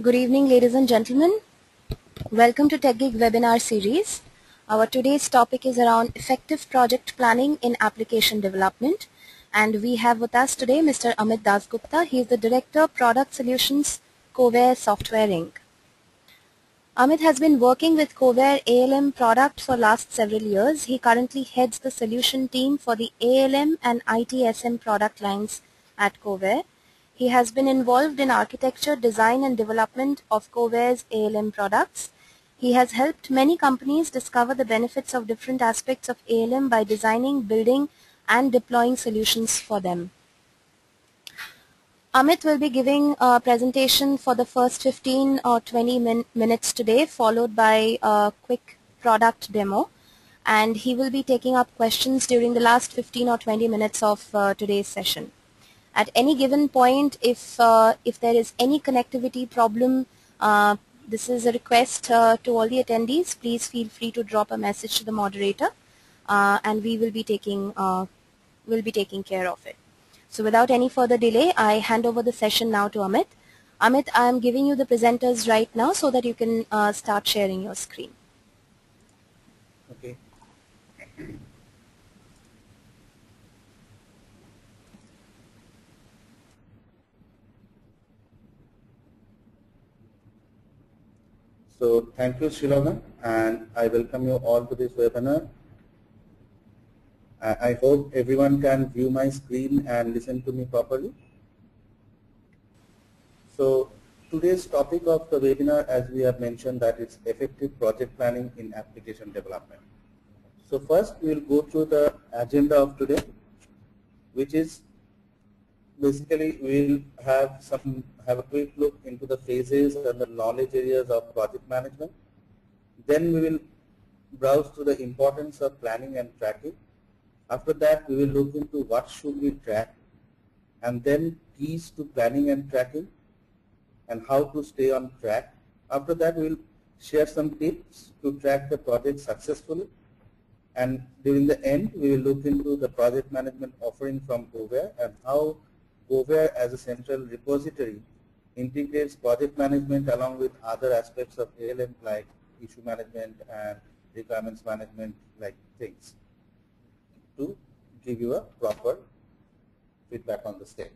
Good evening, ladies and gentlemen. Welcome to Techgig webinar series. Our today's topic is around effective project planning in application development. And we have with us today Mr. Amit Dasgupta. He is the Director, Product Solutions, Kovair Software Inc. Amit has been working with Kovair ALM product for last several years. He currently heads the solution team for the ALM and ITSM product lines at Kovair. He has been involved in architecture, design and development of Kovair's ALM products. He has helped many companies discover the benefits of different aspects of ALM by designing, building and deploying solutions for them. Amit will be giving a presentation for the first 15 or 20 minutes today, followed by a quick product demo. And he will be taking up questions during the last 15 or 20 minutes of today's session. At any given point, if there is any connectivity problem, this is a request to all the attendees. Please feel free to drop a message to the moderator, and we will be taking care of it. So without any further delay, I hand over the session now to Amit. Amit, I am giving you the presenters right now so that you can start sharing your screen. Okay. So thank you, Shilona, and I welcome you all to this webinar. I hope everyone can view my screen and listen to me properly. So today's topic of the webinar, as we have mentioned, that it's effective project planning in application development. So first we will go through the agenda of today, which is basically we'll have a quick look into the phases and the knowledge areas of project management. Then we will browse through the importance of planning and tracking. After that, we will look into what should we track, and then keys to planning and tracking and how to stay on track. After that, we will share some tips to track the project successfully. And during the end, we will look into the project management offering from Kovair and how Kovair as a central repository integrates project management along with other aspects of ALM like issue management and requirements management like things to give you a proper feedback on the same.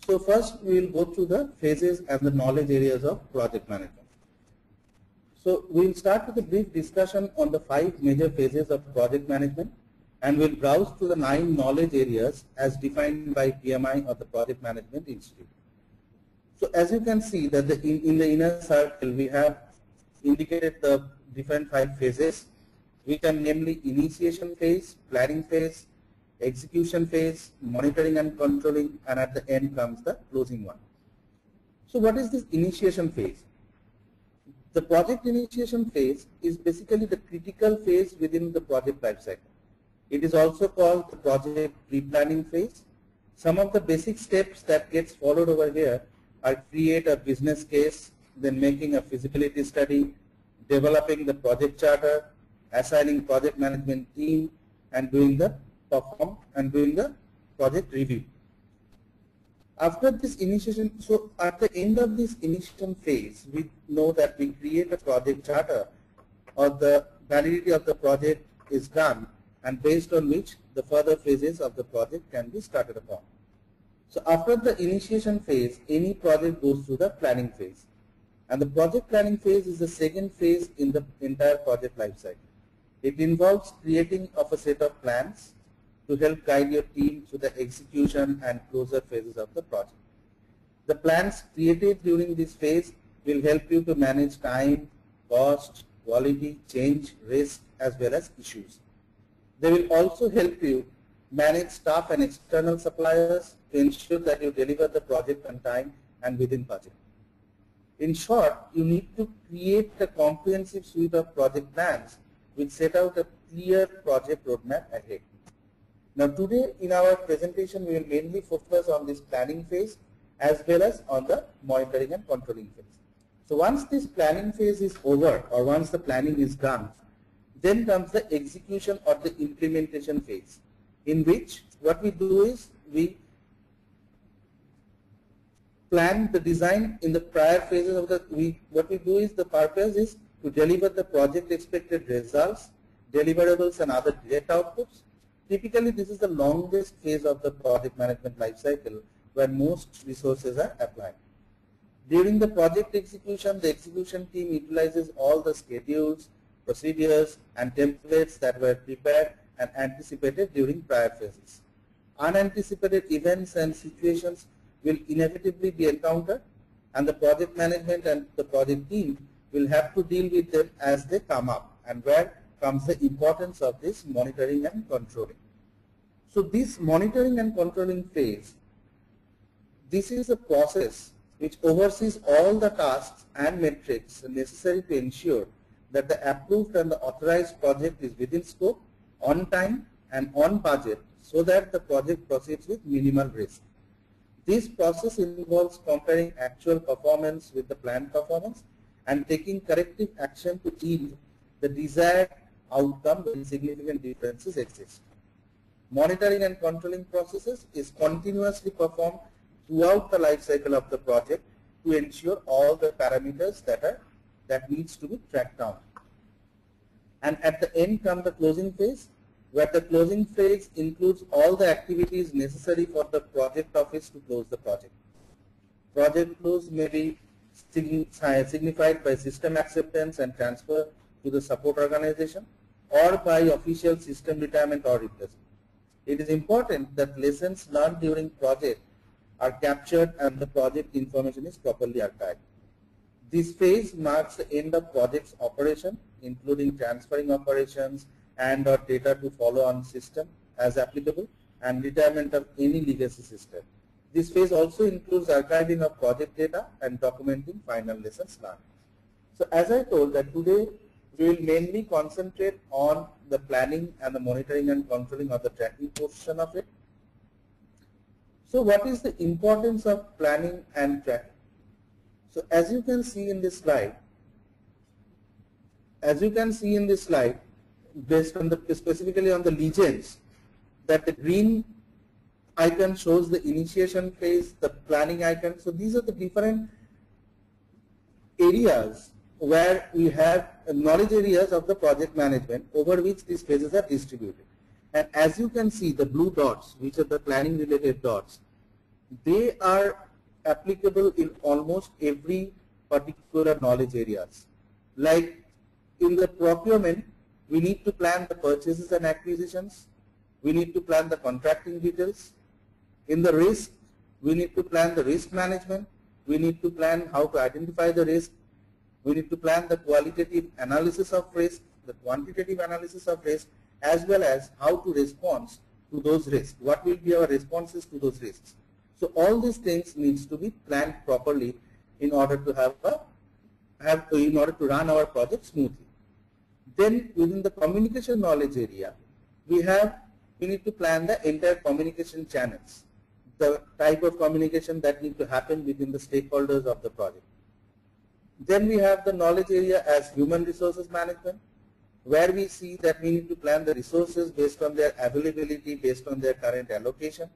So first we will go through the phases and the knowledge areas of project management. So we will start with a brief discussion on the 5 major phases of project management, and we'll browse through the 9 knowledge areas as defined by PMI or the Project Management Institute. So as you can see that in the inner circle we have indicated the different 5 phases, which are namely initiation phase, planning phase, execution phase, monitoring and controlling, and at the end comes the closing one. So what is this initiation phase? The project initiation phase is basically the critical phase within the project lifecycle. It is also called the project pre-planning phase. Some of the basic steps that gets followed over here are create a business case, then making a feasibility study, developing the project charter, assigning project management team, and doing the project review. After this initiation, so at the end of this initiation phase, we know that we create a project charter or the validity of the project is done, and based on which the further phases of the project can be started upon. So after the initiation phase, any project goes through the planning phase. And the project planning phase is the second phase in the entire project lifecycle. It involves creating of a set of plans to help guide your team through the execution and closer phases of the project. The plans created during this phase will help you to manage time, cost, quality, change, risk, as well as issues. They will also help you manage staff and external suppliers to ensure that you deliver the project on time and within budget. In short, you need to create a comprehensive suite of project plans which set out a clear project roadmap ahead. Now today in our presentation we will mainly focus on this planning phase as well as on the monitoring and controlling phase. So once this planning phase is over, or once the planning is done, then comes the execution or the implementation phase. in which what we do is we plan the design in the prior phases of what we do is the purpose is to deliver the project expected results, deliverables and other direct outputs. Typically, this is the longest phase of the project management life cycle where most resources are applied. During the project execution, the execution team utilizes all the schedules, procedures and templates that were prepared and anticipated during prior phases. Unanticipated events and situations will inevitably be encountered, and the project management and the project team will have to deal with them as they come up, and where comes the importance of this monitoring and controlling. So this monitoring and controlling phase, this is a process which oversees all the tasks and metrics necessary to ensure that the approved and the authorized project is within scope, on time and on budget, so that the project proceeds with minimal risk. This process involves comparing actual performance with the planned performance and taking corrective action to yield the desired outcome when significant differences exist. Monitoring and controlling processes is continuously performed throughout the life cycle of the project to ensure all the parameters that needs to be tracked down. And at the end comes the closing phase, where the closing phase includes all the activities necessary for the project office to close the project. Project close may be signified by system acceptance and transfer to the support organization, or by official system retirement or replacement. It is important that lessons learned during project are captured and the project information is properly archived. This phase marks the end of project's operation, including transferring operations and or data to follow-on system as applicable, and retirement of any legacy system. This phase also includes archiving of project data and documenting final lessons learned. So as I told that today we will mainly concentrate on the planning and the monitoring and controlling of the tracking portion of it. So what is the importance of planning and tracking? So as you can see in this slide, based on the specifically on the legends, that the green icon shows the initiation phase, the planning icon. So these are the different areas where we have knowledge areas of the project management over which these phases are distributed. And as you can see, the blue dots, which are the planning related dots, they are applicable in almost every particular knowledge areas. Like in the procurement, we need to plan the purchases and acquisitions. We need to plan the contracting details. In the risk, we need to plan the risk management. We need to plan how to identify the risk. We need to plan the qualitative analysis of risk, the quantitative analysis of risk, as well as how to respond to those risks. What will be our responses to those risks? So all these things needs to be planned properly in order to in order to run our project smoothly. Then within the communication knowledge area, we need to plan the entire communication channels, the type of communication that need to happen within the stakeholders of the project. Then we have the knowledge area as human resources management, where we see that we need to plan the resources based on their availability, based on their current allocation.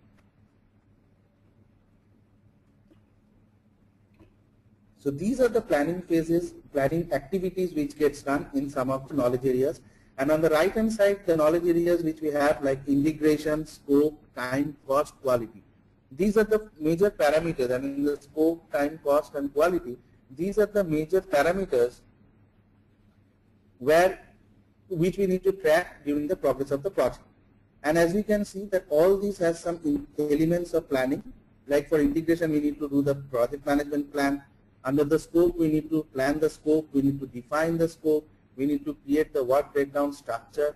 So these are the planning phases, planning activities which gets done in some of the knowledge areas. And on the right hand side, the knowledge areas which we have like integration, scope, time, cost, quality. These are the major parameters, and in the scope, time, cost and quality, these are the major parameters which we need to track during the progress of the project. And as we can see that all these has some elements of planning. Like for integration, we need to do the project management plan. Under the scope, we need to plan the scope, we need to define the scope, we need to create the work breakdown structure,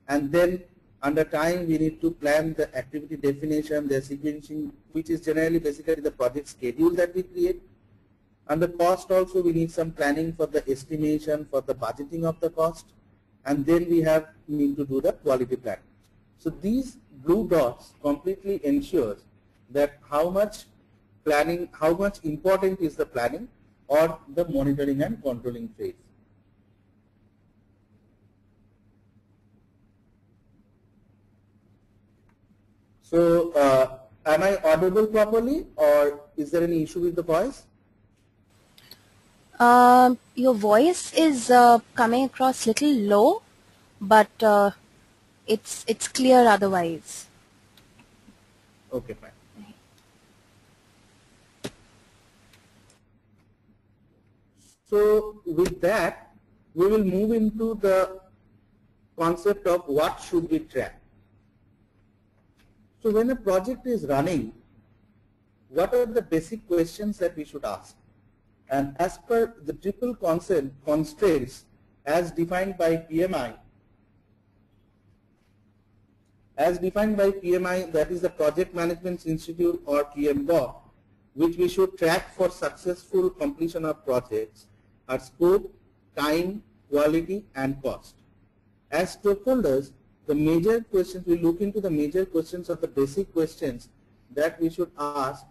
and then under time we need to plan the activity definition, the sequencing, which is generally basically the project schedule that we create. Under cost also we need some planning for the estimation, for the budgeting of the cost, and then we need to do the quality plan. So these blue dots completely ensures that how much important is the planning or the monitoring and controlling phase. So, am I audible properly, or is there any issue with the voice? Your voice is coming across little low, but it's clear otherwise. Okay, fine. So, with that, we will move into the concept of what should we track. So, when a project is running, what are the basic questions that we should ask? And as per the triple constraints as defined by PMI, that is the Project Management Institute or PMBOK, which we should track for successful completion of projects, are scope, time, quality, and cost. As stakeholders, the major questions, we look into the major questions of the basic questions that we should ask.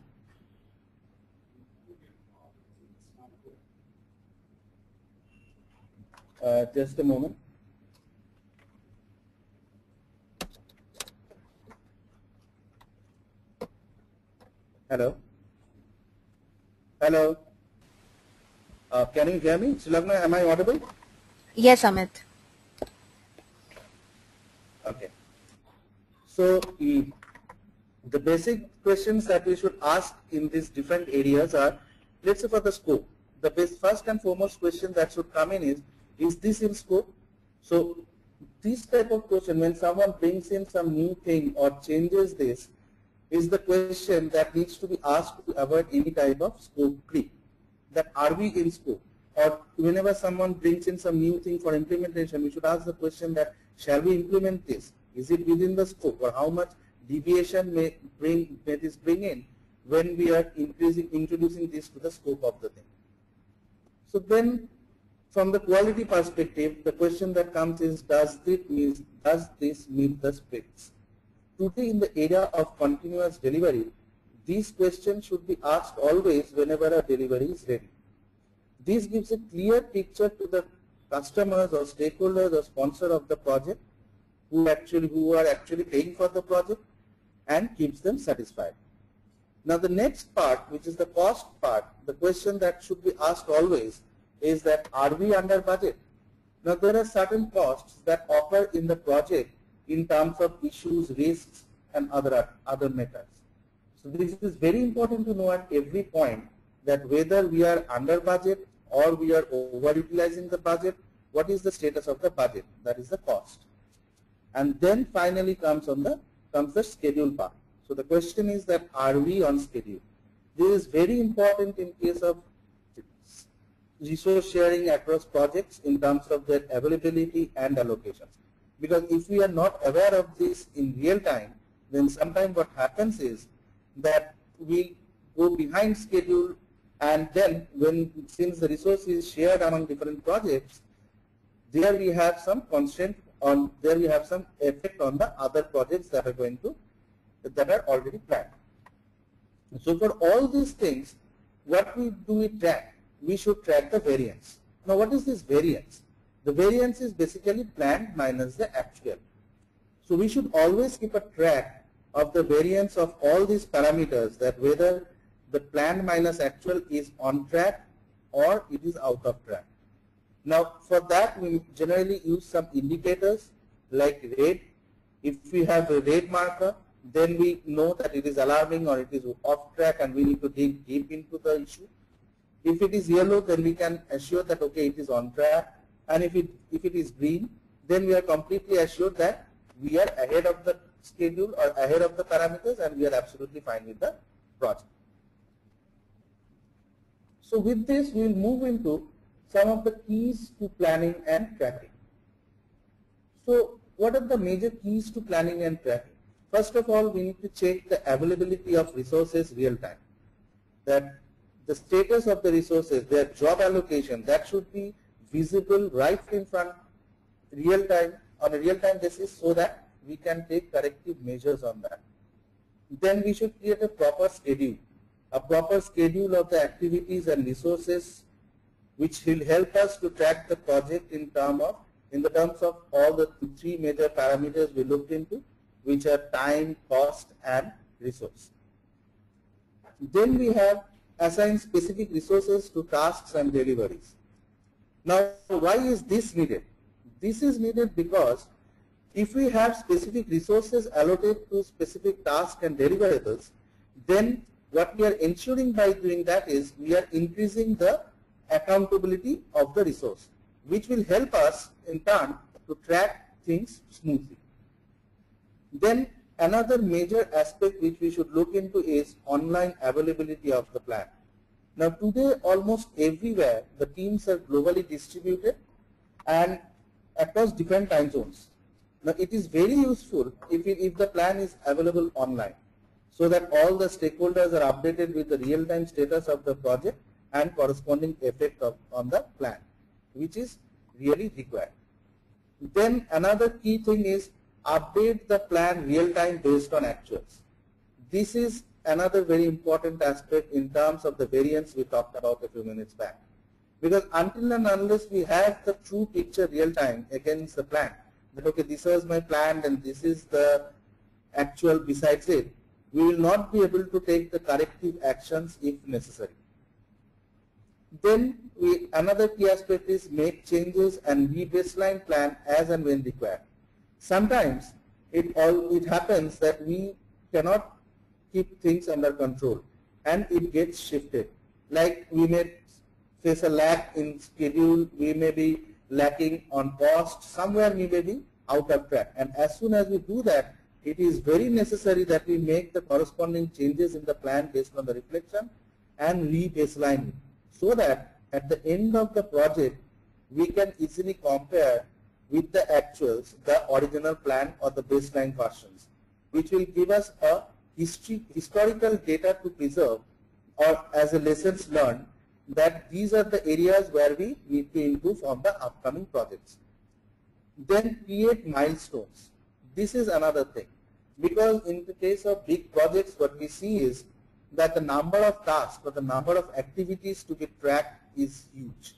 Just a moment. Hello. Hello. Can you hear me? Shilagna, am I audible? Yes, Amit. Okay. So the basic questions that we should ask in these different areas are, let's say for the scope, the first and foremost question that should come in is this in scope? So this type of question, when someone brings in some new thing or changes this, is the question that needs to be asked to avoid any type of scope creep. That are we in scope? Or whenever someone brings in some new thing for implementation, we should ask the question that shall we implement this? Is it within the scope, or how much deviation may this bring in when we are introducing this to the scope of the thing? So then, from the quality perspective, the question that comes is, does this meet the specs? Today, in the area of continuous delivery, these questions should be asked always whenever a delivery is ready. This gives a clear picture to the customers or stakeholders or sponsor of the project who are actually paying for the project, and keeps them satisfied. Now the next part, which is the cost part, the question that should be asked always is that are we under budget? Now there are certain costs that occur in the project in terms of issues, risks, and other matters. So this is very important to know at every point, that whether we are under budget or we are overutilizing the budget, what is the status of the budget, that is the cost. And then finally comes the schedule part. So the question is that are we on schedule? This is very important in case of resource sharing across projects in terms of their availability and allocations. Because if we are not aware of this in real time, then sometimes what happens is that we go behind schedule, and then since the resource is shared among different projects, there we have some constraint there we have some effect on the other projects that are already planned. So for all these things, what we track? We should track the variance. Now what is this variance? The variance is basically planned minus the actual. So we should always keep a track of the variance of all these parameters, that whether the planned minus actual is on track or it is out of track. Now for that we generally use some indicators like red. If we have a red marker, then we know that it is alarming or it is off track and we need to dig deep into the issue. If it is yellow, then we can assure that okay, it is on track, and if it is green, then we are completely assured that we are ahead of the schedule or ahead of the parameters, and we are absolutely fine with the project. So with this, we will move into some of the keys to planning and tracking. So what are the major keys to planning and tracking? First of all, we need to check the availability of resources real time. That the status of the resources, their job allocation, that should be visible right in front on a real time basis, so that we can take corrective measures on that. Then we should create a proper schedule of the activities and resources, which will help us to track the project in the terms of all the three major parameters we looked into. which are time, cost, and resource. Then we have assign specific resources to tasks and deliveries. Now, why is this needed? This is needed because if we have specific resources allocated to specific tasks and deliverables, then what we are ensuring by doing that is we are increasing the accountability of the resource, which will help us in turn to track things smoothly. Then another major aspect which we should look into is online availability of the plan. Now today almost everywhere the teams are globally distributed and across different time zones. Now it is very useful if the plan is available online, so that all the stakeholders are updated with the real-time status of the project and corresponding effect on the plan, which is really required. Then another key thing is update the plan real-time based on actuals. This is another very important aspect in terms of the variance we talked about a few minutes back. Because until and unless we have the true picture real-time against the plan, that okay, this was my plan and this is the actual besides it, we will not be able to take the corrective actions if necessary. Then another key aspect is make changes and re-baseline plan as and when required. Sometimes it happens that we cannot keep things under control and it gets shifted. Like we may face a lack in schedule, we may be lacking on cost, somewhere we may be out of track. And as soon as we do that, it is very necessary that we make the corresponding changes in the plan based on the reflection and re-baseline it, so that at the end of the project we can easily compare with the actuals, the original plan or the baseline versions, which will give us a historical data to preserve, or as a lessons learned that these are the areas where we need to improve on the upcoming projects. Then create milestones. This is another thing, because in the case of big projects what we see is that the number of tasks or the number of activities to be tracked is huge.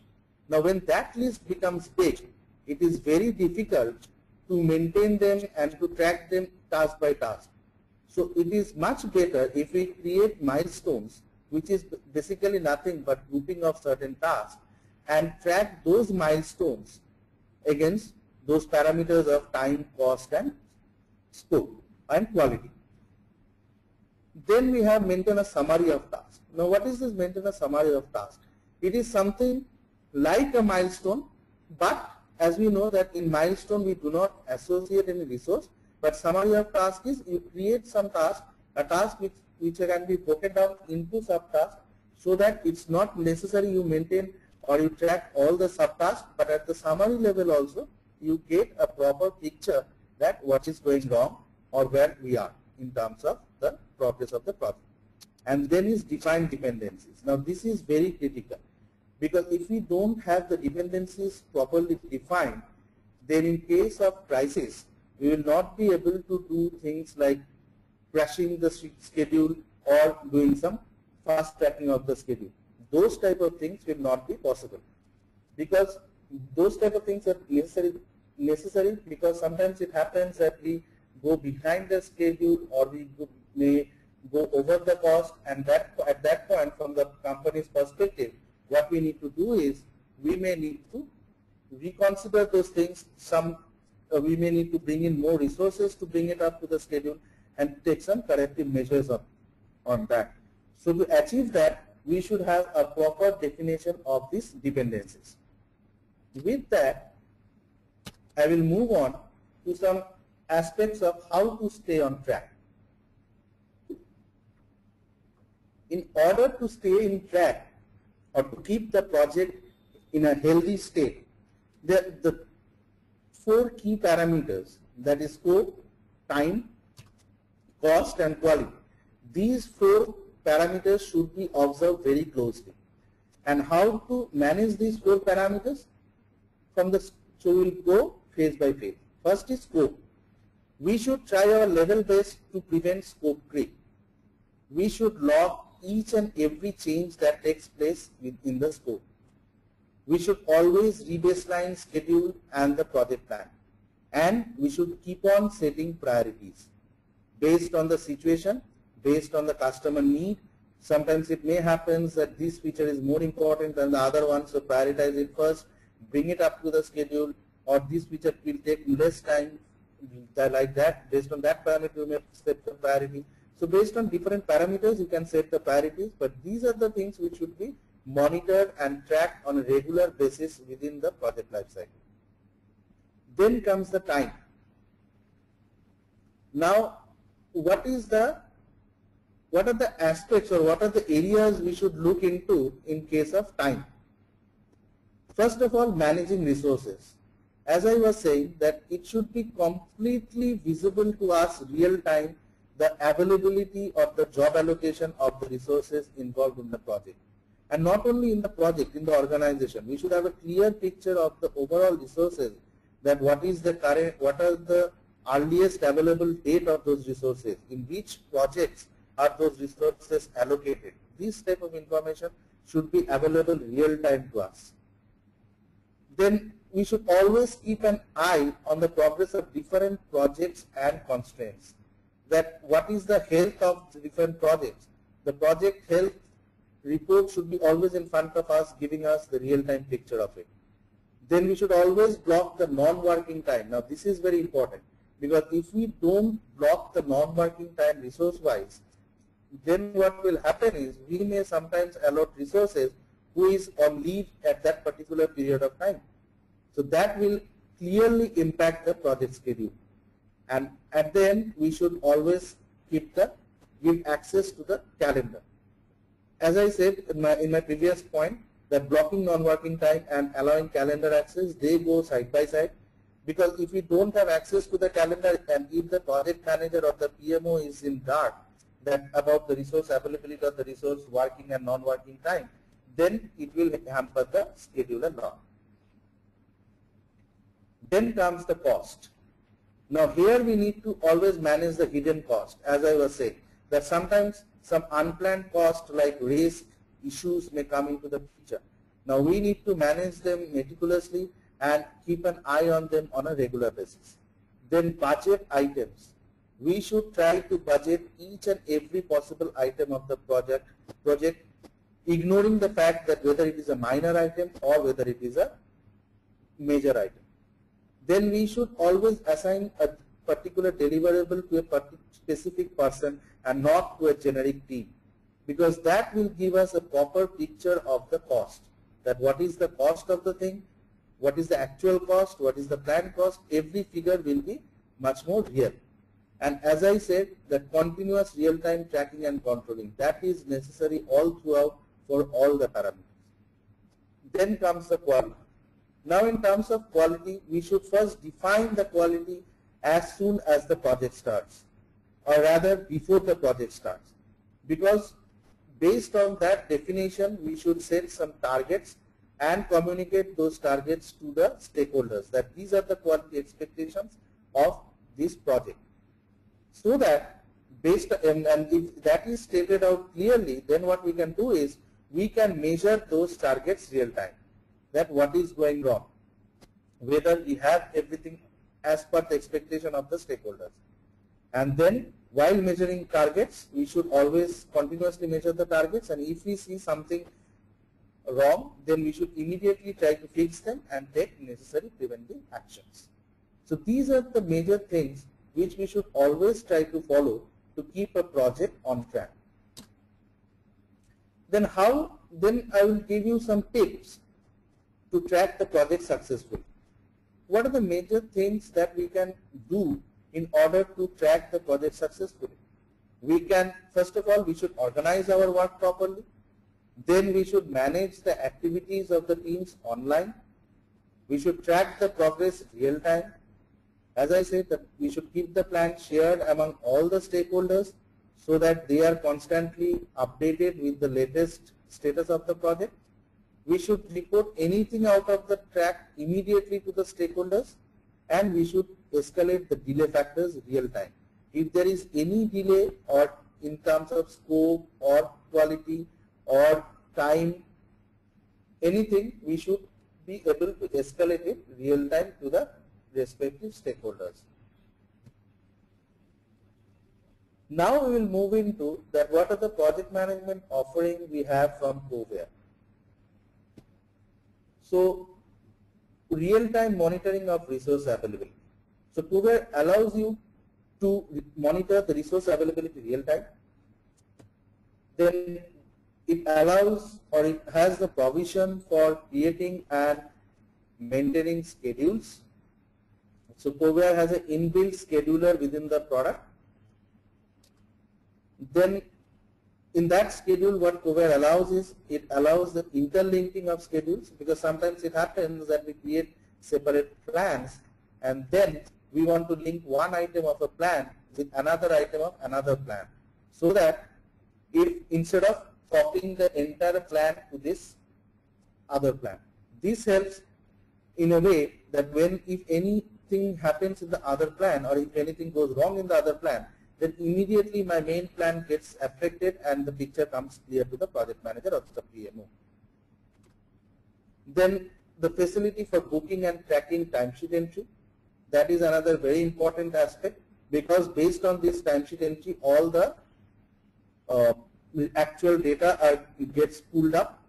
Now when that list becomes big, it is very difficult to maintain them and to track them task by task. So it is much better if we create milestones, which is basically nothing but grouping of certain tasks, and track those milestones against those parameters of time, cost, and scope and quality. Then we have maintain a summary of tasks. Now what is this maintain a summary of tasks? It is something like a milestone, but as we know that in milestone we do not associate any resource, but summary of task is you create some task, a task which can be broken down into subtasks, so that it's not necessary you maintain or you track all the subtasks, but at the summary level also you get a proper picture that what is going wrong or where we are in terms of the progress of the project. And then is define dependencies. Now this is very critical, because if we don't have the dependencies properly defined, then in case of crisis we will not be able to do things like crashing the schedule or doing some fast tracking of the schedule. Those type of things will not be possible, because those type of things are necessary because sometimes it happens that we go behind the schedule or we may go over the cost, and that at that point from the company's perspective what we need to do is we may need to reconsider those things. We may need to bring in more resources to bring it up to the schedule and take some corrective measures on that. So to achieve that, we should have a proper definition of these dependencies. With that, I will move on to some aspects of how to stay on track. In order to stay in track or to keep the project in a healthy state, the 4 key parameters, that is scope, time, cost, and quality. These 4 parameters should be observed very closely. And how to manage these 4 parameters? So we will go phase by phase. First is scope. We should try our level best to prevent scope creep. We should log each and every change that takes place within the scope. We should always re-baseline schedule and the project plan. And we should keep on setting priorities. based on the situation, based on the customer need. Sometimes it may happen that this feature is more important than the other one, so prioritize it first, bring it up to the schedule, or this feature will take less time, like that. Based on that parameter, you may set the priority. So based on different parameters, you can set the priorities, but these are the things which should be monitored and tracked on a regular basis within the project lifecycle. Then comes the time. Now, what are the aspects or what are the areas we should look into in case of time? First of all, managing resources. As I was saying, that it should be completely visible to us real time, the availability of the job allocation of the resources involved in the project. And not only in the project, in the organization, we should have a clear picture of the overall resources, that what are the earliest available date of those resources, in which projects are those resources allocated. This type of information should be available real time to us. Then we should always keep an eye on the progress of different projects and constraints. That what is the health of the different projects. The project health report should be always in front of us, giving us the real-time picture of it. Then we should always block the non-working time. Now this is very important, because if we don't block the non-working time resource-wise, then what will happen is we may sometimes allot resources who is on leave at that particular period of time. So that will clearly impact the project schedule. And at the end, we should always give access to the calendar. As I said in my previous point, that blocking non-working time and allowing calendar access, they go side by side. Because if we don't have access to the calendar, and if the project manager or the PMO is in dark that about the resource availability of the resource working and non-working time, then it will hamper the schedule a lot. Then comes the cost. Now here we need to always manage the hidden cost. As I was saying, that sometimes some unplanned cost like risk issues may come into the picture. Now we need to manage them meticulously and keep an eye on them on a regular basis. Then budget items. We should try to budget each and every possible item of the project, ignoring the fact that whether it is a minor item or whether it is a major item. Then we should always assign a particular deliverable to a specific person and not to a generic team, because that will give us a proper picture of the cost, that what is the cost of the thing, what is the actual cost, what is the planned cost. Every figure will be much more real. And as I said, the continuous real-time tracking and controlling, that is necessary all throughout for all the parameters. Then comes the quality. Now in terms of quality, we should first define the quality as soon as the project starts, or rather before the project starts, because based on that definition we should set some targets and communicate those targets to the stakeholders, that these are the quality expectations of this project, so that based and if that is stated out clearly, then what we can do is we can measure those targets real time, that what is going wrong, whether we have everything as per the expectation of the stakeholders. And then while measuring targets, we should always continuously measure the targets, and if we see something wrong, then we should immediately try to fix them and take necessary preventive actions. So these are the major things which we should always try to follow to keep a project on track. Then I will give you some tips to track the project successfully. What are the major things that we can do in order to track the project successfully? We can, first of all, we should organize our work properly. Then we should manage the activities of the teams online. We should track the progress real time. As I said, that we should keep the plan shared among all the stakeholders so that they are constantly updated with the latest status of the project. We should report anything out of the track immediately to the stakeholders, and we should escalate the delay factors real time. If there is any delay or in terms of scope or quality or time, anything, we should be able to escalate it real time to the respective stakeholders. Now we will move into that what are the project management offering we have from Kovair. So real-time monitoring of resource availability. So Kovair allows you to monitor the resource availability real-time. Then it allows or it has the provision for creating and maintaining schedules. So Kovair has an inbuilt scheduler within the product. Then in that schedule, what Kovair allows is, it allows the interlinking of schedules, because sometimes it happens that we create separate plans and then we want to link one item of a plan with another item of another plan, so that if instead of copying the entire plan to this other plan, this helps in a way that if anything happens in the other plan or if anything goes wrong in the other plan, then immediately my main plan gets affected and the picture comes clear to the project manager or to the PMO. Then the facility for booking and tracking timesheet entry, that is another very important aspect, because based on this timesheet entry, all the actual data gets pulled up.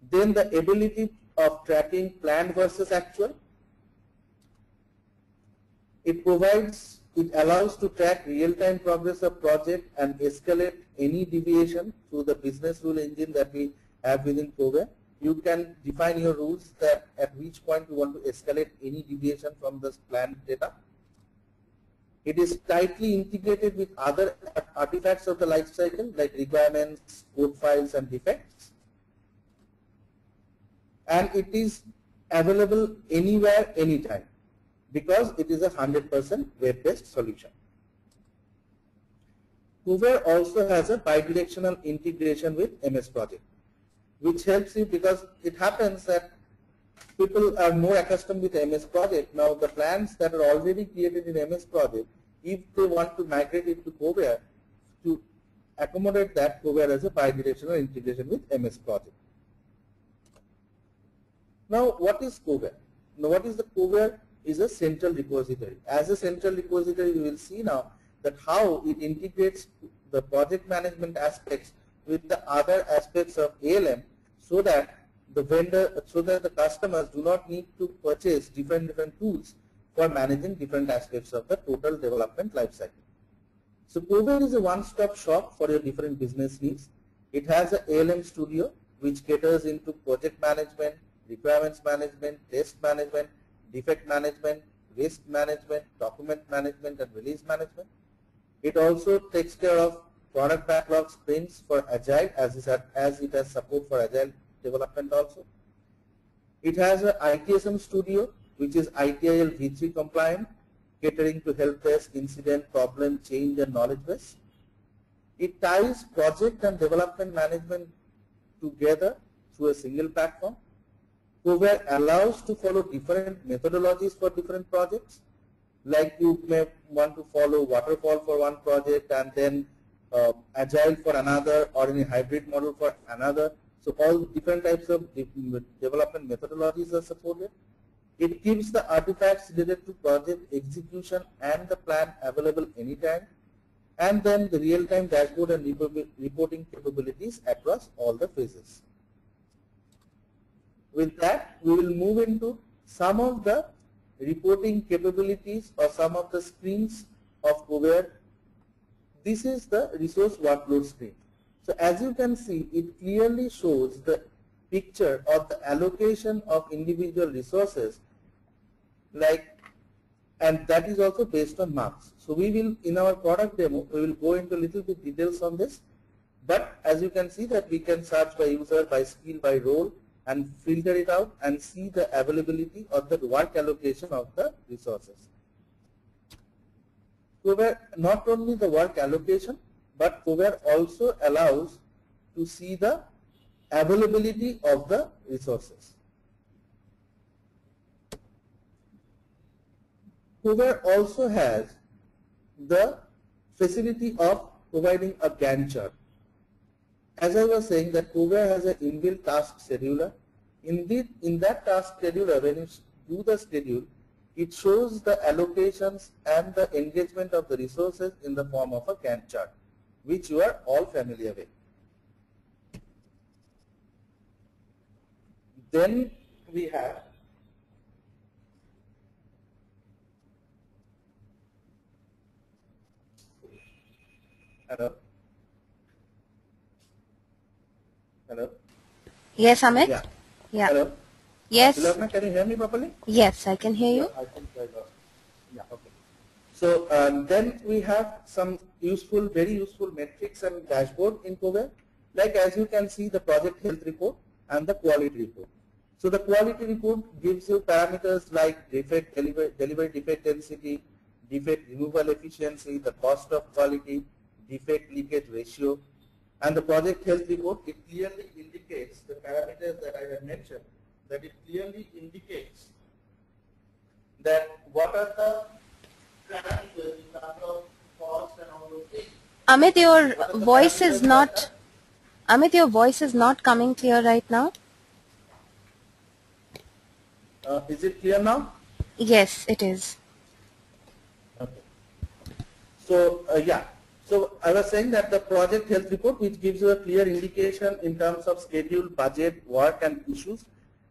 Then the ability of tracking planned versus actual. It allows to track real-time progress of project and escalate any deviation through the business rule engine that we have within Kovair. You can define your rules that at which point you want to escalate any deviation from this planned data. It is tightly integrated with other artifacts of the life cycle like requirements, code files and defects. And it is available anywhere, anytime, because it is a 100% web-based solution. Kovair also has a bidirectional integration with MS Project, which helps you, because it happens that people are more accustomed with MS Project. Now the plans that are already created in MS Project, if they want to migrate it to Kovair, to accommodate that, Kovair has a bidirectional integration with MS Project. Now what is Kovair? Now what is the Kovair? Is a central repository. As a central repository, we will see now that how it integrates the project management aspects with the other aspects of ALM, so that the customers do not need to purchase different tools for managing different aspects of the total development lifecycle. So Kovair is a one-stop shop for your different business needs. It has an ALM studio which caters into project management, requirements management, test management, defect management, risk management, document management and release management. It also takes care of product backlog sprints for Agile, as it has support for Agile development also. It has an ITSM studio which is ITIL V3 compliant, catering to help desk, incident, problem, change and knowledge base. It ties project and development management together through a single platform. Kovair allows to follow different methodologies for different projects, like you may want to follow waterfall for one project and then Agile for another, or in a hybrid model for another. So all different types of development methodologies are supported. It keeps the artifacts related to project execution and the plan available anytime, and then the real-time dashboard and reporting capabilities across all the phases. With that, we will move into some of the reporting capabilities or some of the screens of Kovair. This is the resource workload screen. So as you can see, it clearly shows the picture of the allocation of individual resources, and that is also based on marks. So we will, in our product demo, we will go into a little bit details on this. But as you can see that we can search by user, by skill, by role, and filter it out and see the availability of the work allocation of the resources. Kovair, not only the work allocation, but Kovair also allows to see the availability of the resources. Kovair also has the facility of providing a Gantt chart. As I was saying, that Kovair has an inbuilt task scheduler. In that task scheduler, when you do the schedule, it shows the allocations and the engagement of the resources in the form of a Gantt chart, which you are all familiar with. Then we have hello. Hello. Yes, Amit? Yeah. Yeah. Hello. Yes. Tilakna, can you hear me properly? Yes, I can hear you. I think I got. Yeah. Okay. So then we have some useful, very useful metrics and dashboard in Kovair. Like as you can see, the project health report and the quality report. So the quality report gives you parameters like defect delivery defect density, defect removal efficiency, the cost of quality, defect leakage ratio, and the project health report, it clearly indicates the parameters that I have mentioned, that it clearly indicates that what are the parameters in terms of cost and all those things. Amit, your voice is not, Amit, your voice is not coming clear right now. Is it clear now? Yes, it is. Okay. So yeah. So I was saying that the project health report, which gives you a clear indication in terms of schedule, budget, work, and issues,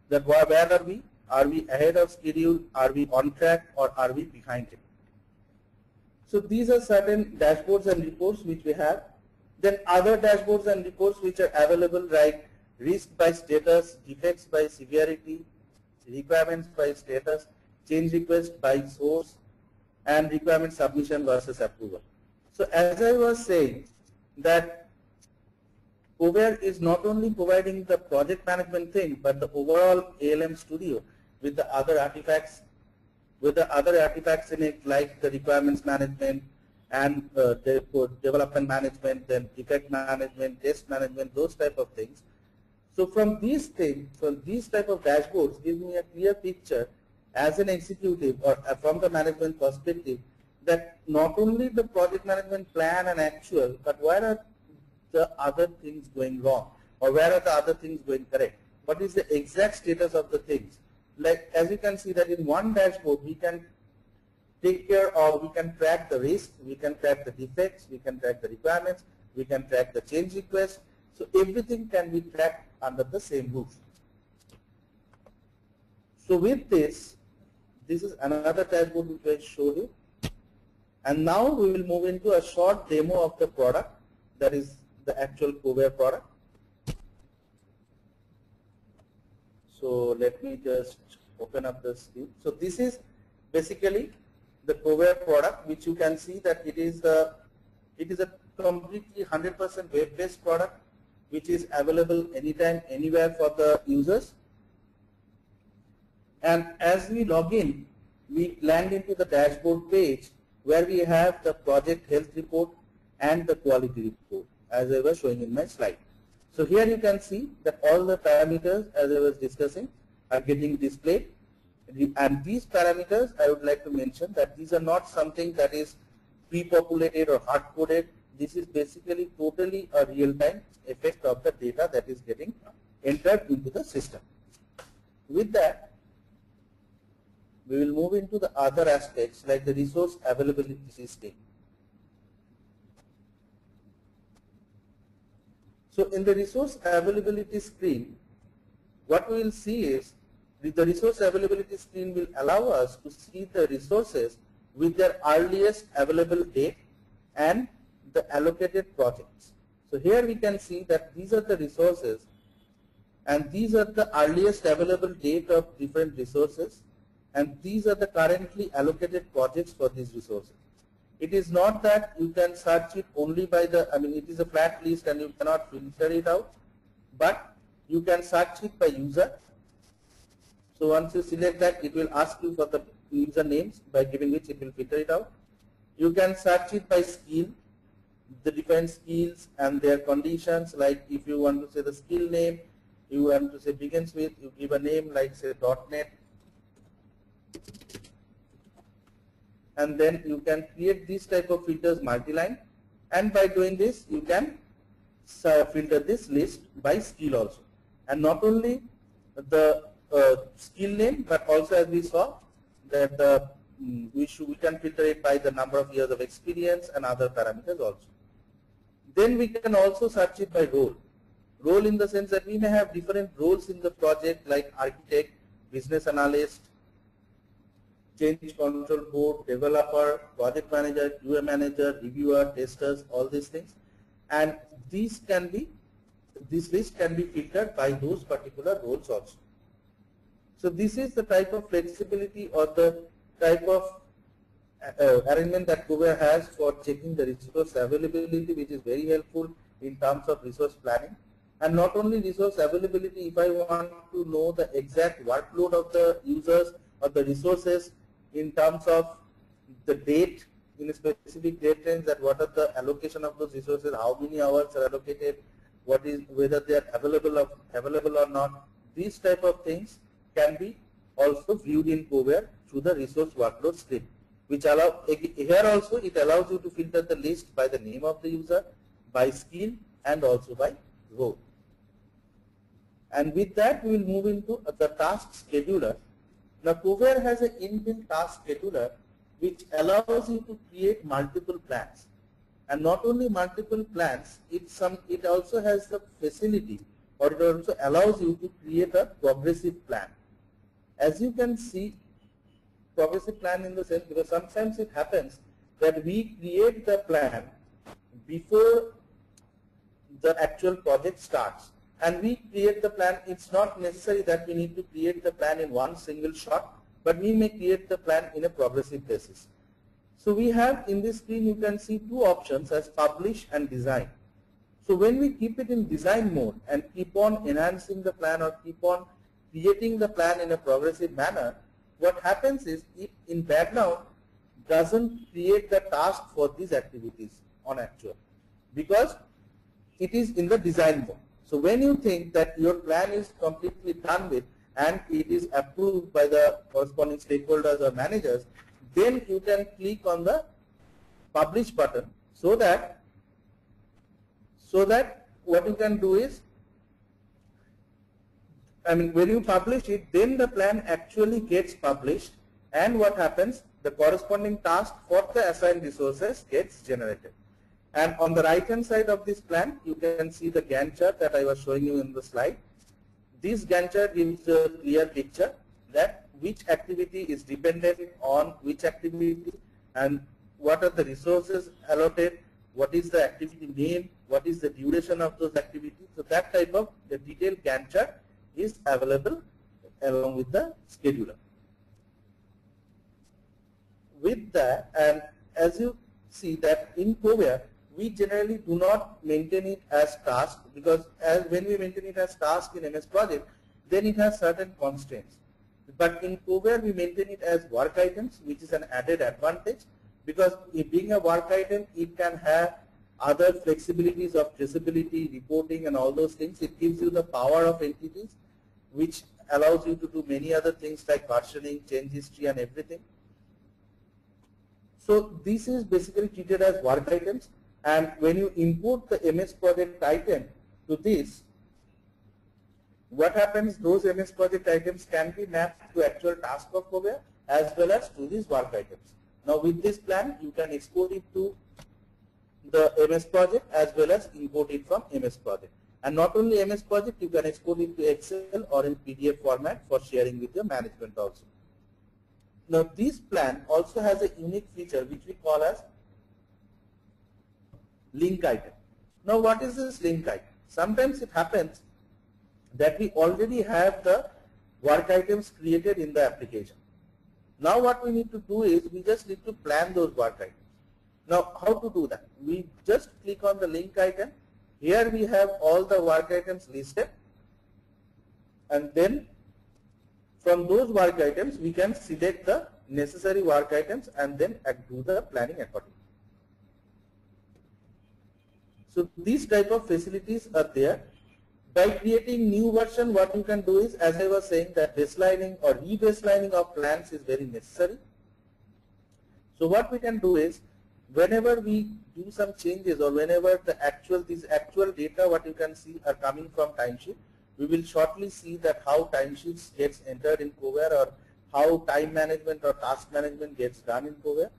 that where are we? Are we ahead of schedule? Are we on track, or are we behind it? So these are certain dashboards and reports which we have. Then other dashboards and reports which are available, like risk by status, defects by severity, requirements by status, change request by source, and requirement submission versus approval. So as I was saying, that Kovair is not only providing the project management thing, but the overall ALM studio with the other artifacts, in it, like the requirements management and development management, then defect management, test management, those type of things. So from these things, from these type of dashboards, give me a clear picture as an executive or from the management perspective, that not only the project management plan and actual, but where are the other things going wrong, or where are the other things going correct? What is the exact status of the things? Like as you can see that in one dashboard, we can take care of, we can track the risk, we can track the defects, we can track the requirements, we can track the change request. So everything can be tracked under the same roof. So with this is another dashboard which I showed you. And now we will move into a short demo of the product, that is the actual Kovair product. So let me just open up the screen. So this is basically the Kovair product, which you can see that it is a completely 100% web-based product, which is available anytime, anywhere for the users. And as we log in, we land into the dashboard page where we have the project health report and the quality report, as I was showing in my slide. So here you can see that all the parameters, as I was discussing, are getting displayed. And these parameters, I would like to mention that these are not something that is pre-populated or hard-coded. This is basically totally a real-time effect of the data that is getting entered into the system. With that, we will move into the other aspects like the resource availability system. So in the resource availability screen, what we will see is the resource availability screen will allow us to see the resources with their earliest available date and the allocated projects. So here we can see that these are the resources and these are the earliest available date of different resources, and these are the currently allocated projects for these resources. It is not that you can search it only by the, it is a flat list and you cannot filter it out, but you can search it by user. So once you select that, it will ask you for the user names, by giving which it will filter it out. You can search it by skill, the different skills and their conditions, like if you want to say the skill name, you want to say begins with, you give a name like say .NET, and then you can create these type of filters multi-line, and by doing this you can filter this list by skill also. And not only the skill name, but also as we saw that we can filter it by the number of years of experience and other parameters also. Then we can also search it by role. Role in the sense that we may have different roles in the project like architect, business analyst, change control board, developer, project manager, QA manager, reviewer, testers, all these things. And this list can be filtered by those particular roles also. So this is the type of flexibility or the type of arrangement that Kovair has for checking the resource availability, which is very helpful in terms of resource planning. And not only resource availability, if I want to know the exact workload of the users or the resources in terms of the date, in a specific date range, that what are the allocation of those resources, how many hours are allocated, whether they are available or not, these type of things can be also viewed in Kovair through the resource workload script, which here also it allows you to filter the list by the name of the user, by skill, and also by role. And with that, we will move into the task scheduler. Now, Kovair has an inbuilt task scheduler which allows you to create multiple plans. And not only multiple plans, it also has the facility, or it also allows you to create a progressive plan. As you can see, progressive plan in the sense, because sometimes it happens that we create the plan before the actual project starts. And we create the plan, it's not necessary that we need to create the plan in one single shot, but we may create the plan in a progressive basis. So we have in this screen, you can see two options as publish and design. So when we keep it in design mode and keep on enhancing the plan or keep on creating the plan in a progressive manner, what happens is it in background doesn't create the task for these activities on actual, because it is in the design mode. So when you think that your plan is completely done with and it is approved by the corresponding stakeholders or managers, then you can click on the publish button, so that what you can do is, when you publish it, then the plan actually gets published, and what happens, the corresponding task for the assigned resources gets generated. And on the right hand side of this plan, you can see the Gantt chart that I was showing you in the slide. This Gantt chart gives a clear picture that which activity is dependent on which activity and what are the resources allotted, what is the activity name, what is the duration of those activities. So that type of the detailed Gantt chart is available along with the scheduler. With that, and as you see that in Kovair, we generally do not maintain it as task, because when we maintain it as task in MS Project, then it has certain constraints. But in Kovair, we maintain it as work items, which is an added advantage, because it being a work item, it can have other flexibilities of traceability, reporting, and all those things. It gives you the power of entities, which allows you to do many other things like versioning, change history, and everything. So this is basically treated as work items. And when you import the MS Project item to this, what happens, those MS Project items can be mapped to actual task of Kovair as well as to these work items. Now with this plan, you can export it to the MS Project as well as import it from MS Project. And not only MS Project, you can export it to Excel or in PDF format for sharing with your management also. Now this plan also has a unique feature which we call as link item. Now what is this link item? Sometimes it happens that we already have the work items created in the application. Now what we need to do is we just need to plan those work items. Now how to do that? We just click on the link item. Here we have all the work items listed, and then from those work items we can select the necessary work items and then do the planning accordingly. So these type of facilities are there. By creating new version, what you can do is, as I was saying, that baselining or rebaselining of plans is very necessary. So what we can do is, whenever we do some changes or whenever these actual data what you can see are coming from timesheet, we will shortly see that how timesheets gets entered in Kovair or how time management or task management gets done in Kovair.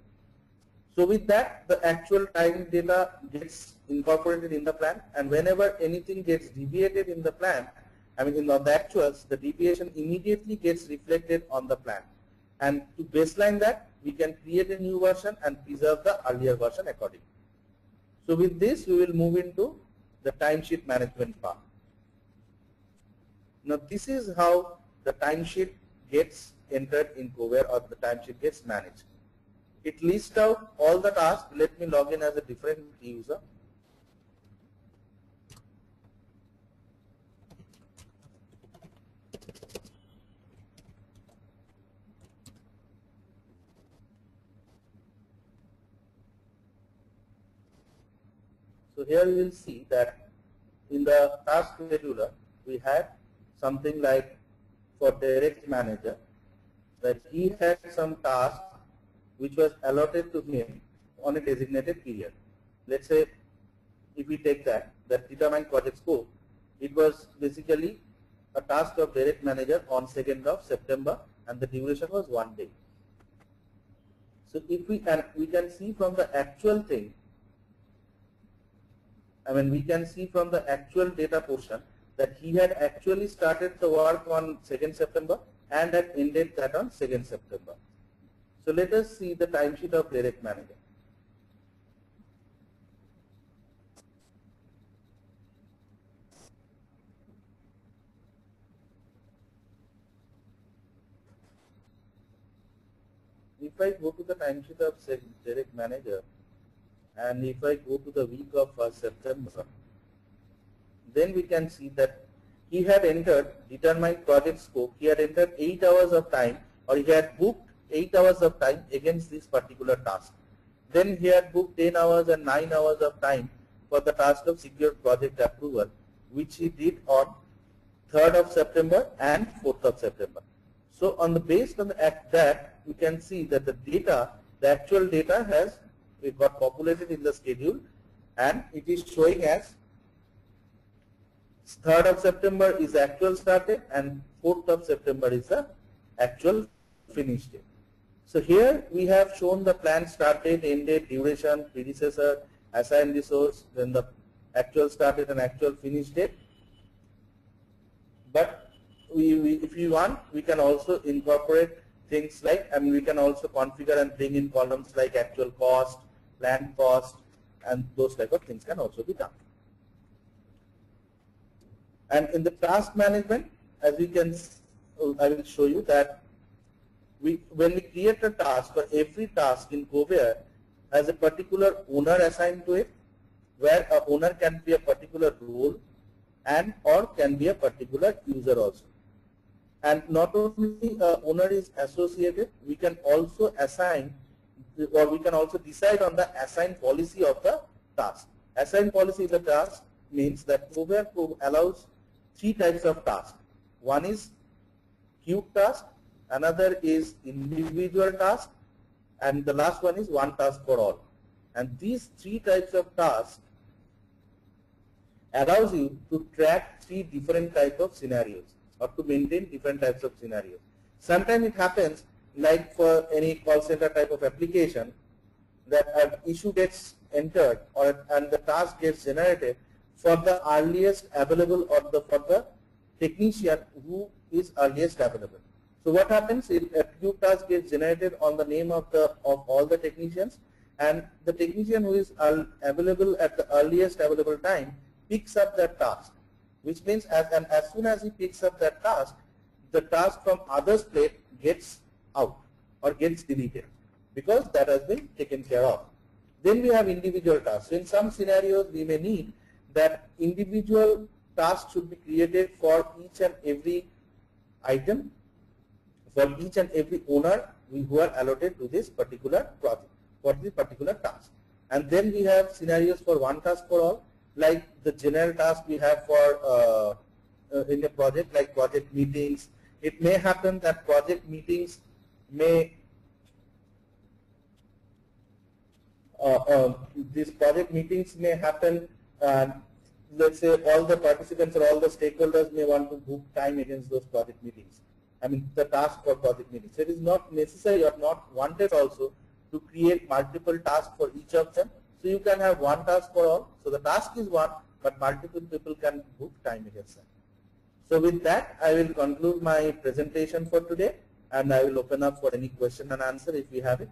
So with that, the actual time data gets incorporated in the plan, and whenever anything gets deviated in the plan, I mean in the actuals, the deviation immediately gets reflected on the plan. And to baseline that, we can create a new version and preserve the earlier version accordingly. So with this, we will move into the timesheet management part. Now this is how the timesheet gets entered in Kovair, or the timesheet gets managed. It lists out all the tasks. Let me log in as a different user. So here you will see that in the task scheduler, we had something like for direct manager, that he had some task which was allotted to him on a designated period. Let's say if we take that determine project scope, it was basically a task of direct manager on 2nd of September, and the duration was 1 day. So if we can see from the actual thing, I mean we can see from the actual data portion that he had actually started the work on 2nd September and had ended that on 2nd September. So let us see the timesheet of direct manager. If I go to the timesheet of direct manager, and if I go to the week of September, then we can see that he had entered determined project scope. He had entered 8 hours of time, or he had booked 8 hours of time against this particular task. Then he had booked 10 hours and 9 hours of time for the task of secure project approval, which he did on 3rd of September and 4th of September. So based on that, we can see that the data, the actual data has got populated in the schedule, and it is showing as 3rd of September is actual start date and 4th of September is the actual finish date. So here we have shown the plan start date, end date, duration, predecessor, assigned resource, then the actual start date and actual finish date. But if you want, we can also incorporate things like, I mean we can also configure and bring in columns like actual cost, planned cost, and those type of things can also be done. And in the task management, as we can, I will show you that when we create a task, for every task in Kovair has a particular owner assigned to it, where a owner can be a particular role and or can be a particular user also. And not only owner is associated, we can also assign, or we can also decide on the assign policy of the task. Assign policy of the task means that Kovair allows 3 types of tasks. One is cube task, another is individual task, and the last one is one task for all. And these 3 types of tasks allows you to track 3 different types of scenarios, or to maintain different types of scenarios. Sometimes it happens like for any call center type of application that an issue gets entered and the task gets generated for the earliest available, or for the technician who is earliest available. So what happens is a queue task gets generated on the name of all the technicians, and the technician who is available at the earliest available time picks up that task, which means as soon as he picks up that task, the task from others plate gets out or gets deleted because that has been taken care of. Then we have individual tasks. So in some scenarios we may need that individual tasks should be created for each and every item, for each and every owner who are allotted to this particular project, for this particular task. And then we have scenarios for one task for all, like the general task we have for in a project, like project meetings. It may happen that project meetings may these project meetings may happen, let's say all the participants or all the stakeholders may want to book time against those project meetings. the task for project meeting. So it is not necessary or not wanted also to create multiple tasks for each of them. So you can have one task for all. So the task is one, but multiple people can book time against that. So with that, I will conclude my presentation for today, and I will open up for any question and answer if we have it.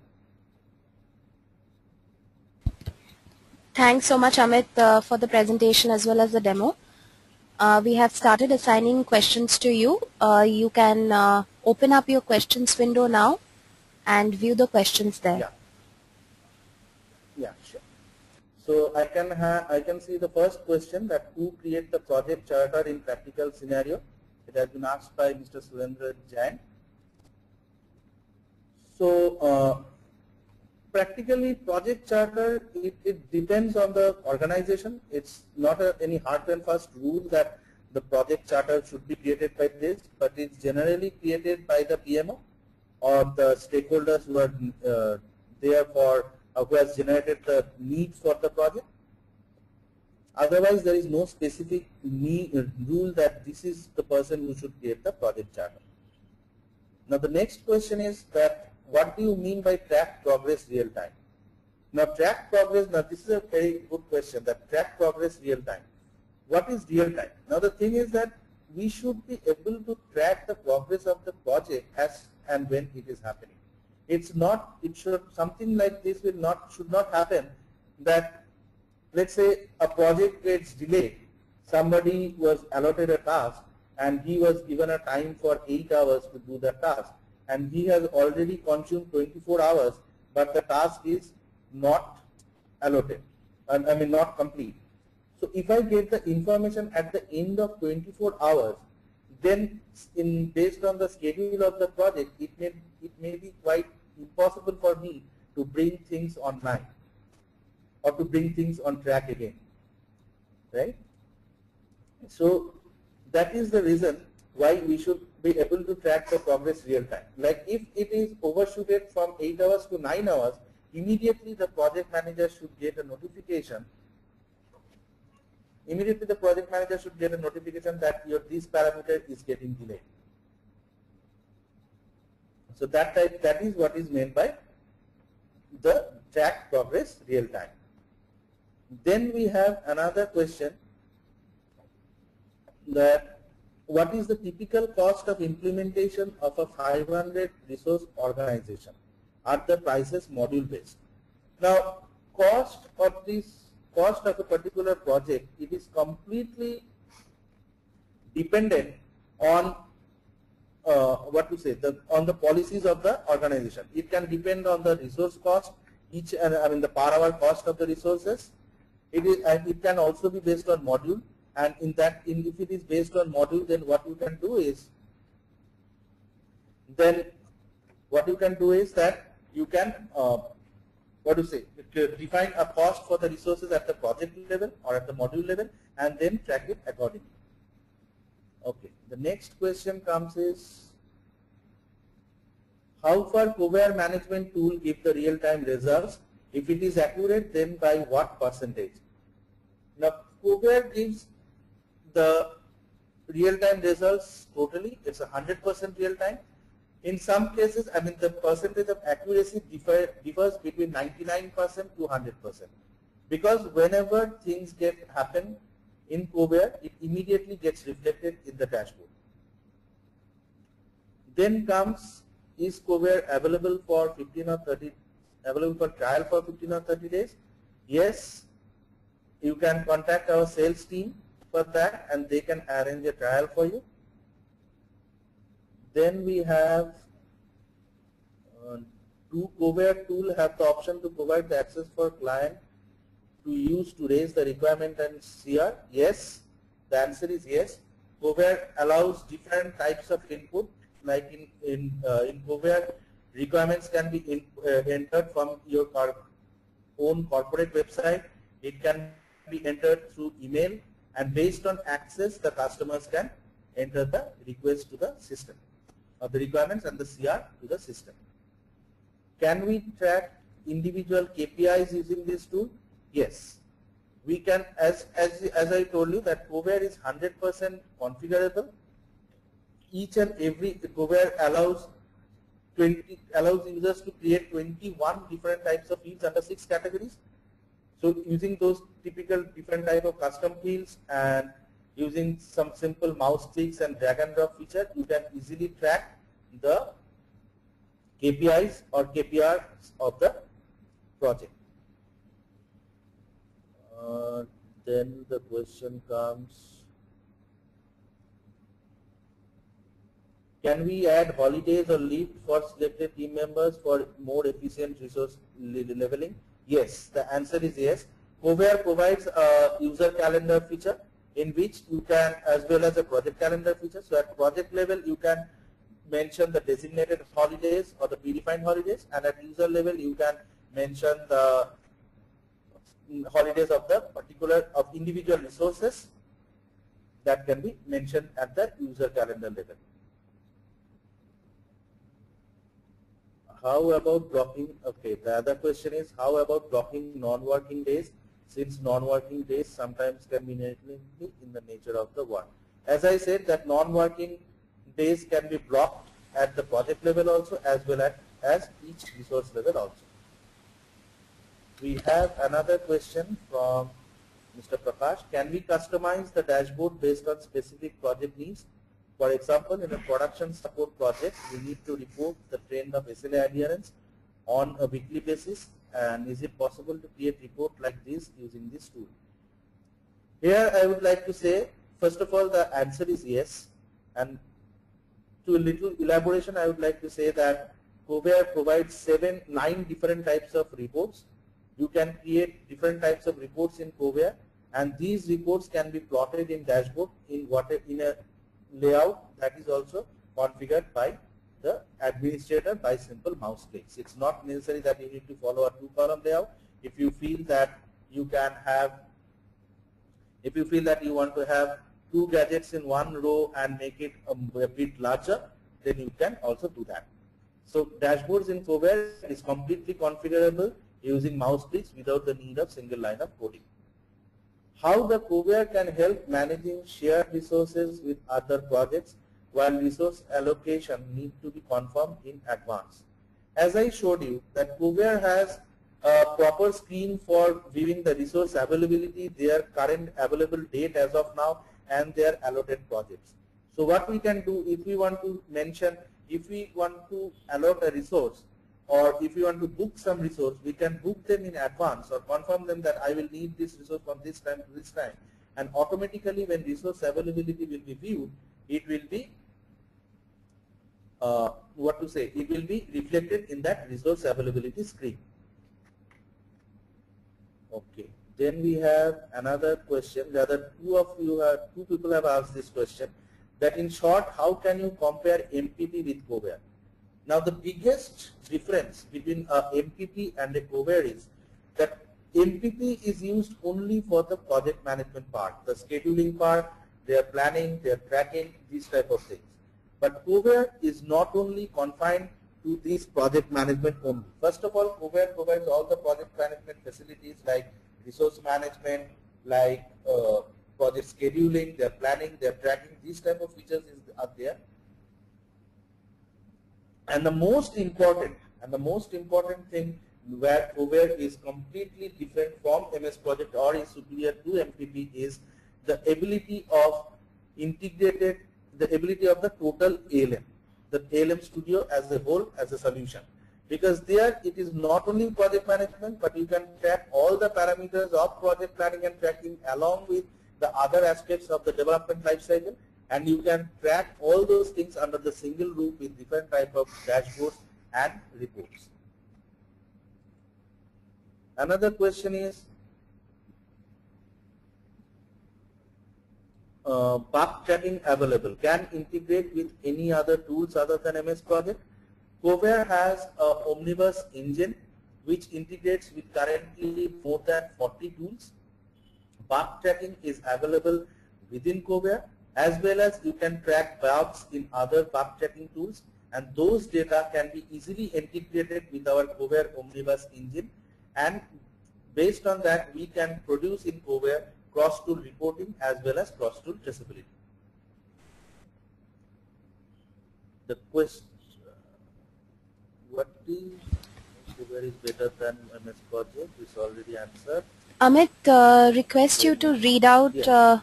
Thanks so much, Amit, for the presentation as well as the demo. We have started assigning questions to you. You can open up your questions window now and view the questions there. Yeah. Yeah, sure. So I can see the first question, that who create the project charter in practical scenario. It has been asked by Mr. Surendra Jain. So practically project charter, it depends on the organization. It's not any hard and fast rule that the project charter should be created by this, but it's generally created by the PMO or the stakeholders who are there for who has generated the need for the project. Otherwise, there is no specific rule that this is the person who should create the project charter. Now, the next question is that what do you mean by track progress real time? Now, track progress, now this is a very good question, that track progress real time. What is real time? Now, the thing is that we should be able to track the progress of the project as and when it is happening. It's not, it should, something like this should not happen that, let's say a project gets delayed, somebody was allotted a task and he was given a time for 8 hours to do the task, and he has already consumed 24 hours, but the task is not allotted, not complete. So if I get the information at the end of 24 hours, then based on the schedule of the project, it may be quite impossible for me to bring things online or to bring things on track again, right? So that is the reason why we should be able to track the progress real time. Like if it is overshooted from 8 hours to 9 hours, immediately the project manager should get a notification. Immediately the project manager should get a notification that this parameter is getting delayed. So that is what is meant by the track progress real time. Then we have another question, that what is the typical cost of implementation of a 500 resource organization? Are the prices module based? Now, cost of a particular project, it is completely dependent on on the policies of the organization. It can depend on the resource cost, the per hour cost of the resources. It can also be based on module, and if it is based on module, then what you can do is that you can define a cost for the resources at the project level or at the module level, and then track it accordingly. Okay, the next question comes is, how far Kovair management tool give the real-time results? If it is accurate, then by what percentage? Now, Kovair gives the real-time results totally. It's 100% real-time. In some cases, the percentage of accuracy differs between 99% to 100%. Because whenever things happen in Kovair, it immediately gets reflected in the dashboard. Then comes, is Kovair available for 15 or 30, available for trial for 15 or 30 days? Yes, you can contact our sales team for that, and they can arrange a trial for you. Then we have Kovair tool have the option to provide the access for client to use to raise the requirement and CR. Yes, the answer is yes. Kovair allows different types of input. Like in Kovair, requirements can be entered from your own corporate website. It can be entered through email, and based on access, the customers can enter the request to the system, or the requirements and the CR to the system. Can we track individual KPIs using this tool? Yes, we can. As I told you, that Kovair is 100% configurable. each and every Kovair allows users to create 21 different types of fields under 6 categories. So using those typical different type of custom fields and using some simple mouse clicks and drag and drop feature, you can easily track the KPIs or KPRs of the project. Then the question comes, can we add holidays or leave for selected team members for more efficient resource leveling? Yes, the answer is yes. Kovair provides a user calendar feature in which you can, as well as a project calendar feature. So at project level, you can mention the designated holidays or the predefined holidays, and at user level, you can mention the holidays of the particular individual resources that can be mentioned at the user calendar level. How about blocking? Okay, the other question is, how about blocking non-working days, since non-working days sometimes can be in the nature of the work. As I said, that non-working days can be blocked at the project level also, as well as each resource level also. We have another question from Mr. Prakash. Can we customize the dashboard based on specific project needs? For example, in a production support project, we need to report the trend of SLA adherence on a weekly basis, and is it possible to create report like this using this tool? Here I would like to say, first of all, the answer is yes, and to a little elaboration, I would like to say that Kovair provides 9 different types of reports. You can create different types of reports in Kovair, and these reports can be plotted in dashboard in a layout that is also configured by the administrator by simple mouse clicks. It's not necessary that you need to follow a 2-column layout. If you feel that you want to have 2 gadgets in one row and make it a bit larger, then you can also do that. So dashboards in Kovair is completely configurable using mouse clicks without the need of single line of coding. How the Kovair can help managing shared resources with other projects while resource allocation need to be confirmed in advance. As I showed you, that Kovair has a proper screen for viewing the resource availability, their current available date as of now, and their allotted projects. So what we can do, if we want to allot a resource, or if you want to book some resource, we can book them in advance or confirm them that I will need this resource from this time to this time. And automatically when resource availability will be viewed, it will be, it will be reflected in that resource availability screen. Okay. Then we have another question. The other two people have asked this question, that in short, how can you compare MPP with Kovair? Now the biggest difference between a MPP and a Kovair is that MPP is used only for the project management part, the scheduling part, their planning, their tracking, these type of things. But Kovair is not only confined to these project management only. First of all, Kovair provides all the project management facilities like resource management, like project scheduling, their planning, their tracking, these type of features are there. And the most important thing where Kovair is completely different from MS Project or is superior to MPP is the ability of the total ALM, the ALM Studio as a whole, as a solution. Because there it is not only project management, but you can track all the parameters of project planning and tracking along with the other aspects of the development lifecycle, and you can track all those things under the single roof with different type of dashboards and reports. Another question is, bug tracking available, can integrate with any other tools other than MS Project? Kovair has an omnibus engine which integrates with currently more than 40 tools. Bug tracking is available within Kovair, as well as you can track bugs in other bug tracking tools, and those data can be easily integrated with our Kovair omnibus engine, and based on that we can produce in Kovair cross-tool reporting as well as cross-tool traceability. the question, what is Kovair is better than MS Project is already answered. Amit, request you to Yeah.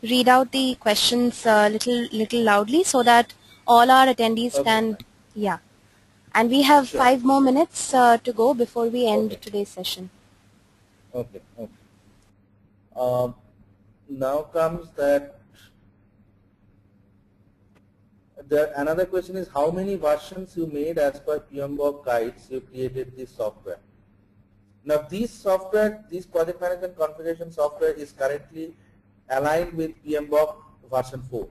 read out the questions little loudly so that all our attendees Okay, can, fine. yeah. And we have Sure. 5 more minutes to go before we end Okay. today's session. Okay. Okay. Now comes that another question is how many versions you made as per PMBOK guides you created this software. Now this software, this project management configuration software is currently aligned with PMBOK version 4.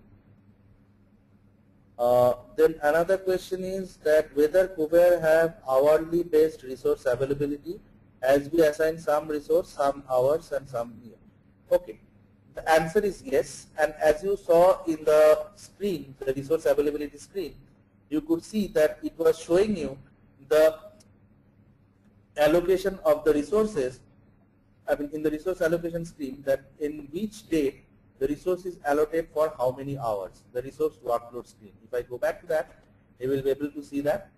Then another question is that whether Kovair have hourly based resource availability as we assign some resource, some hours and some year. Okay. The answer is yes, and as you saw in the screen, the resource availability screen, you could see that it was showing you the allocation of the resources, I mean in the resource allocation screen, that in which date the resource is allocated for how many hours, the resource workload screen. If I go back to that, you will be able to see that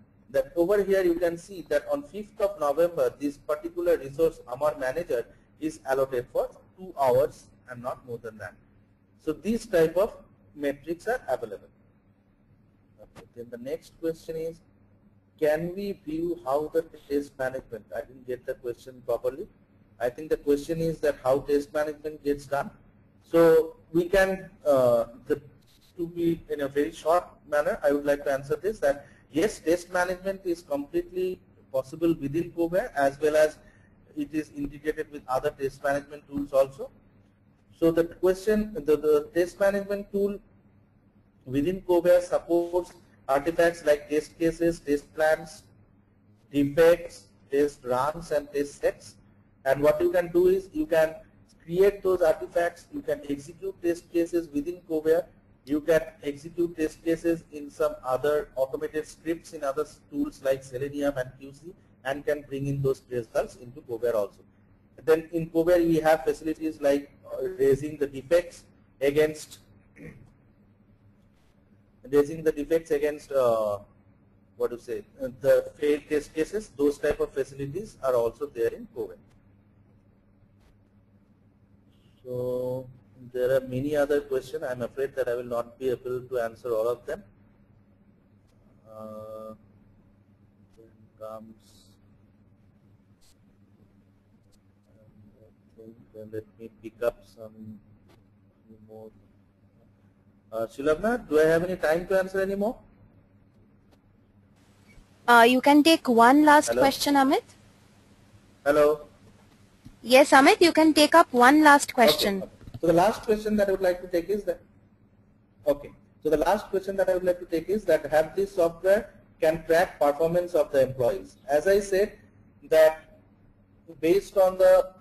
over here you can see that on 5th of November this particular resource Amar manager is allocated for 2 hours and not more than that. So these type of metrics are available. Okay. Then the next question is, can we view how the test management, I didn't get the question properly. I think the question is that how test management gets done. So we can, to be in a very short manner, I would like to answer this, that yes, test management is completely possible within Kovair as well as it is integrated with other test management tools also. So the question, the test management tool within Kovair supports artifacts like test cases, test plans, defects, test runs and test sets. And what you can do is you can create those artifacts, you can execute test cases within Kovair, you can execute test cases in some other automated scripts in other tools like Selenium and QC, and can bring in those results into Kovair also. Then in Kovair we have facilities like raising the defects against what to say, the failed test cases. Those type of facilities are also there in Kovair. So there are many other questions. I'm afraid that I will not be able to answer all of them. Then comes, let me pick up some more. Shilabna, do I have any time to answer any more? You can take one last Hello? question, Amit. Hello? Yes, Amit, you can take up one last question. Okay. So the last question that I would like to take is that, okay. So the last question that I would like to take is that have this software can track performance of the employees. As I said, that based on the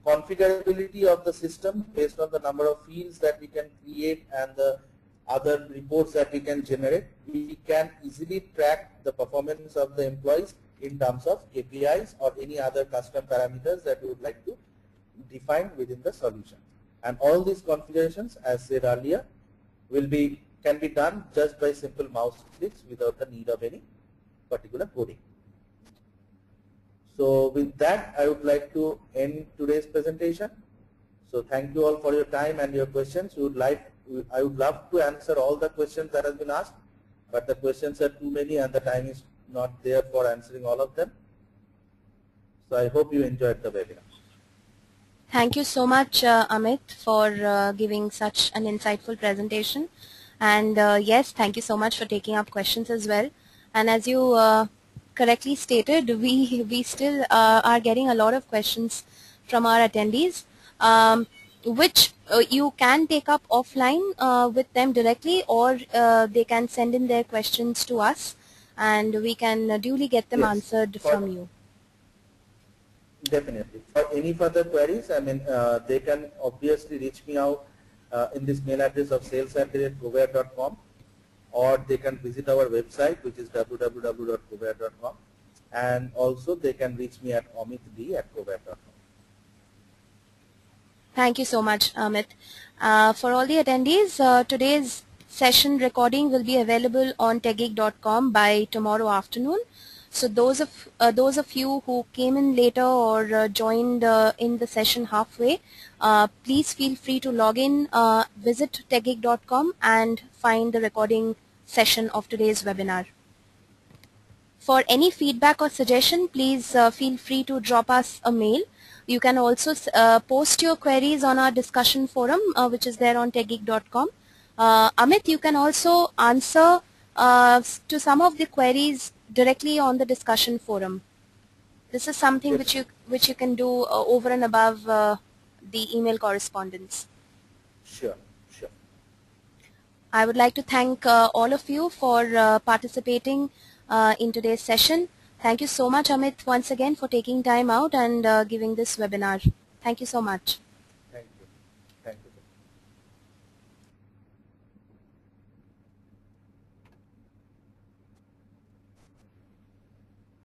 configurability of the system, based on the number of fields that we can create and the other reports that we can generate, we can easily track the performance of the employees in terms of KPIs or any other custom parameters that we would like to define within the solution. And all these configurations, as said earlier, can be done just by simple mouse clicks without the need of any particular coding. So with that, I would like to end today's presentation. So thank you all for your time and your questions. I would love to answer all the questions that have been asked, but the questions are too many and the time is not there for answering all of them. So I hope you enjoyed the webinar. Thank you so much, Amit, for giving such an insightful presentation. And yes, thank you so much for taking up questions as well. And as you correctly stated, we still are getting a lot of questions from our attendees, which you can take up offline with them directly, or they can send in their questions to us, and we can duly get them answered from you. Definitely. For any further queries, I mean, they can obviously reach me out in this mail address of sales@kovair.com, or they can visit our website, which is www.kovair.com, and also they can reach me at amitd@kovair.com. Thank you so much, Amit. For all the attendees, today's session recording will be available on techgig.com by tomorrow afternoon. So those of you who came in later or joined in the session halfway, please feel free to log in, visit techgig.com and find the recording session of today's webinar. For any feedback or suggestion, please feel free to drop us a mail. You can also post your queries on our discussion forum, which is there on techgig.com. Amit, you can also answer to some of the queries directly on the discussion forum. This is something which you can do over and above the email correspondence. Sure. I would like to thank all of you for participating in today's session. Thank you so much, Amit, once again for taking time out and giving this webinar. Thank you so much.